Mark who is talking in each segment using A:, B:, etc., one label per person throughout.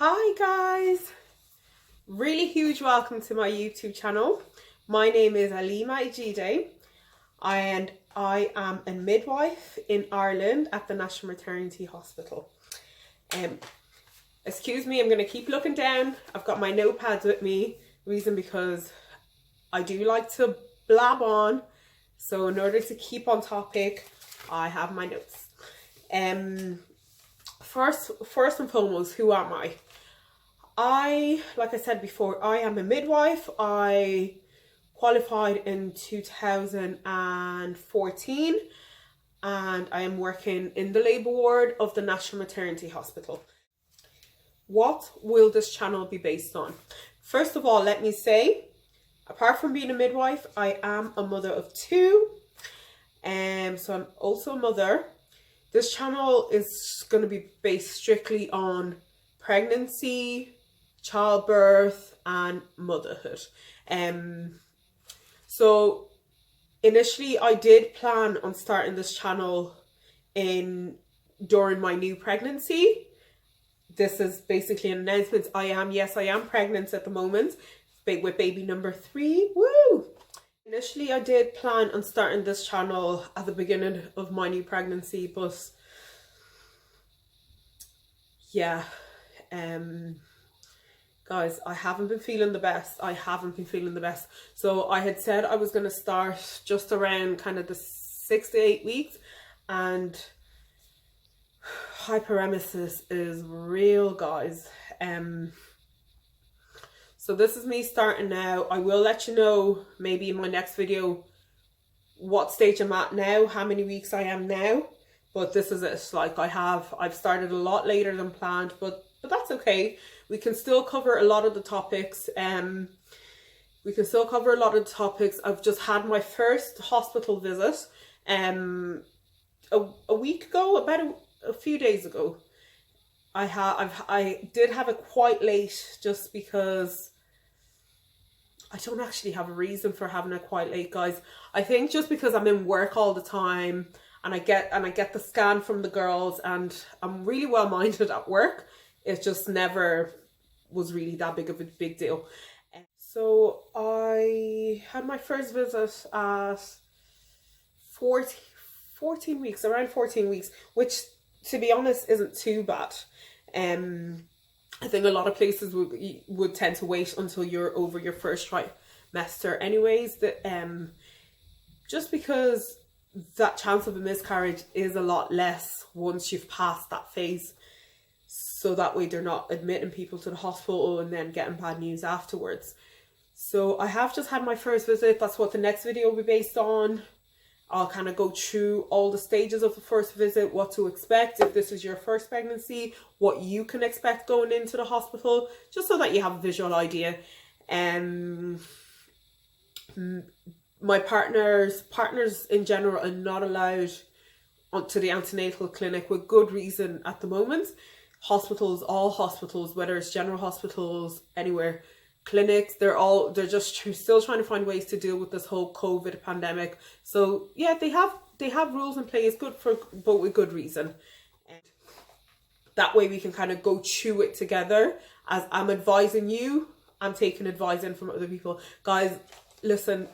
A: Hi guys, really huge welcome to my YouTube channel. My name is Alima Ejide and I am a midwife in Ireland at the National Maternity Hospital. Excuse me, I'm going to keep looking down. I've got my notepads with me, reason because I do like to blab on, so in order to keep on topic I have my notes. First and foremost, who am I? Like I said before, I am a midwife. I qualified in 2014 and I am working in the labour ward of the National Maternity Hospital. What will this channel be based on? First of all, let me say, apart from being a midwife, I am a mother of two. So I'm also a mother. This channel is going to be based strictly on pregnancy, childbirth and motherhood. So initially I did plan on starting this channel during my new pregnancy. This is basically an announcement. I am pregnant at the moment with baby number 3. Woo! Initially I did plan on starting this channel at the beginning of my new pregnancy, but yeah, guys, I haven't been feeling the best. So I had said I was going to start just around kind of the 6 to 8 weeks, and hyperemesis is real, guys. So this is me starting now. I will let you know maybe in my next video what stage I'm at now, how many weeks I am now. But this is it. Like I've started a lot later than planned, but that's okay. We can still cover a lot of the topics. I've just had my first hospital visit a week ago, about a few days ago. I did have it quite late just because I don't actually have a reason for having it quite late, guys. I think just because I'm in work all the time and I get the scan from the girls and I'm really well minded at work, it just never was really that big of a big deal. So I had my first visit at 14 weeks, around 14 weeks, which to be honest isn't too bad. I think a lot of places would tend to wait until you're over your first trimester anyways, just because that chance of a miscarriage is a lot less once you've passed that phase, so that way they're not admitting people to the hospital and then getting bad news afterwards. So I have just had my first visit. That's what the next video will be based on. I'll kind of go through all the stages of the first visit, what to expect if this is your first pregnancy, what you can expect going into the hospital, just so that you have a visual idea. My partners in general are not allowed onto the antenatal clinic with good reason at the moment. Hospitals, all hospitals, whether it's general hospitals, anywhere, clinics, they're just still trying to find ways to deal with this whole COVID pandemic. So yeah, they have rules in place, but with good reason. And that way we can kind of go through it together. As I'm advising you, I'm taking advice in from other people. Guys, listen,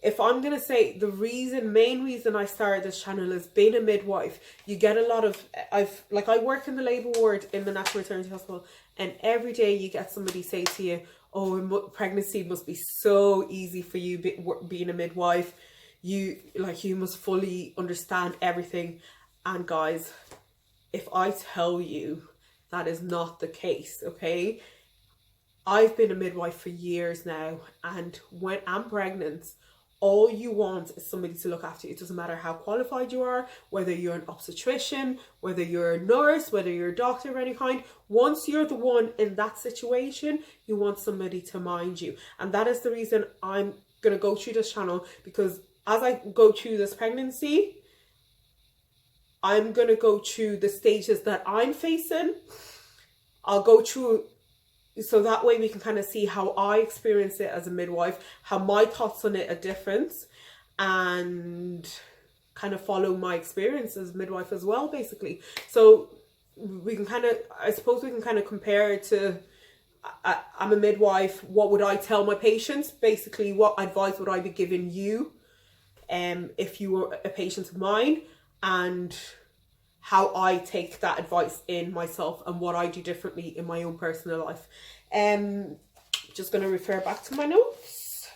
A: if I'm gonna say the main reason I started this channel is being a midwife. You get a lot of, I work in the labour ward in the National Maternity Hospital, and every day you get somebody say to you, oh, pregnancy must be so easy for you being a midwife. You must fully understand everything. And guys, if I tell you that is not the case, okay? I've been a midwife for years now, and when I'm pregnant, all you want is somebody to look after you. It doesn't matter how qualified you are, whether you're an obstetrician, whether you're a nurse, whether you're a doctor of any kind. Once you're the one in that situation, you want somebody to mind you. And that is the reason I'm going to go through this channel, because as I go through this pregnancy, I'm going to go through the stages that I'm facing. I'll go through, so that way we can kind of see how I experience it as a midwife, how my thoughts on it are different, and kind of follow my experience as midwife as well, basically. So we can kind of, I suppose we can kind of compare it to, I'm a midwife, what would I tell my patients? Basically, what advice would I be giving you if you were a patient of mine, and how I take that advice in myself and what I do differently in my own personal life. Just going to refer back to my notes.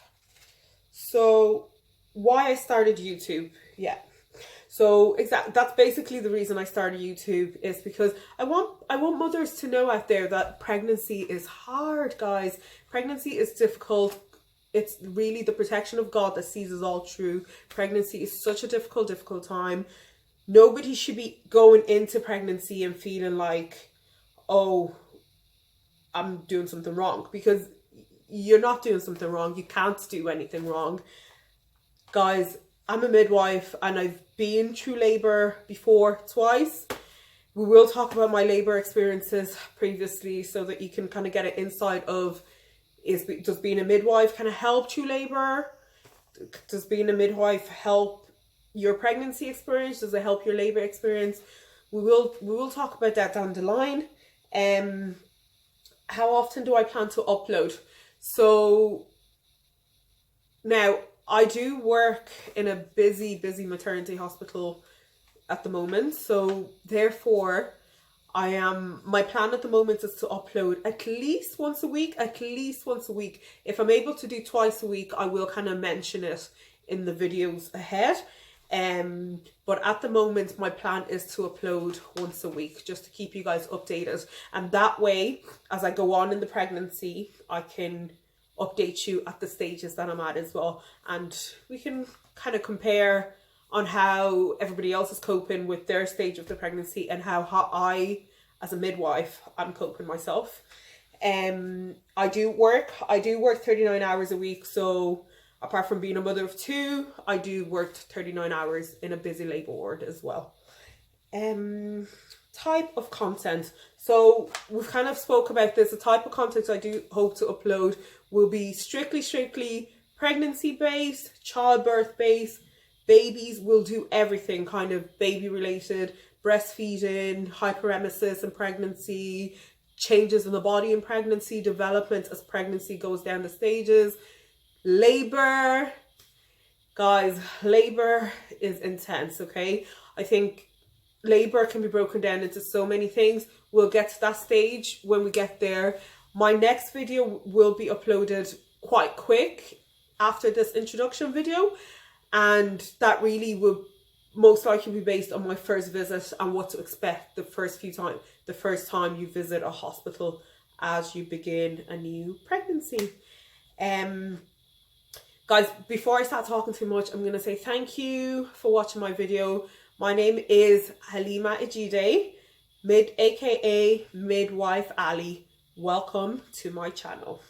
A: So why I started YouTube. Yeah. So that's basically the reason I started YouTube, is because I want mothers to know out there that pregnancy is hard, guys. Pregnancy is difficult. It's really the protection of God that sees us all through. Pregnancy is such a difficult time. Nobody should be going into pregnancy and feeling like, oh, I'm doing something wrong, because you're not doing something wrong. You can't do anything wrong. Guys, I'm a midwife and I've been through labour before, twice. We will talk about my labour experiences previously so that you can kind of get an insight of, does being a midwife kind of help through labour? Does being a midwife help your pregnancy experience? Does it help your labour experience? We will talk about that down the line. How often do I plan to upload? So now, I do work in a busy maternity hospital at the moment. So therefore, my plan at the moment is to upload at least once a week. If I'm able to do twice a week, I will kind of mention it in the videos ahead. But at the moment, my plan is to upload once a week, just to keep you guys updated. And that way, as I go on in the pregnancy, I can update you at the stages that I'm at as well, and we can kind of compare on how everybody else is coping with their stage of the pregnancy and how I, as a midwife, I'm coping myself. I do work 39 hours a week, so apart from being a mother of two, I do work 39 hours in a busy labour ward as well. Type of content. So we've kind of spoke about this. The type of content I do hope to upload will be strictly pregnancy based, childbirth based. Babies will do everything kind of baby related, breastfeeding, hyperemesis in pregnancy, changes in the body in pregnancy, development as pregnancy goes down the stages, labor. Guys, labor is intense, okay? I think labor can be broken down into so many things. We'll get to that stage when we get there. My next video will be uploaded quite quick after this introduction video, and that really will most likely be based on my first visit and what to expect the first time you visit a hospital as you begin a new pregnancy. Guys, before I start talking too much, I'm going to say thank you for watching my video. My name is Halima Ejide, aka Midwife Ali. Welcome to my channel.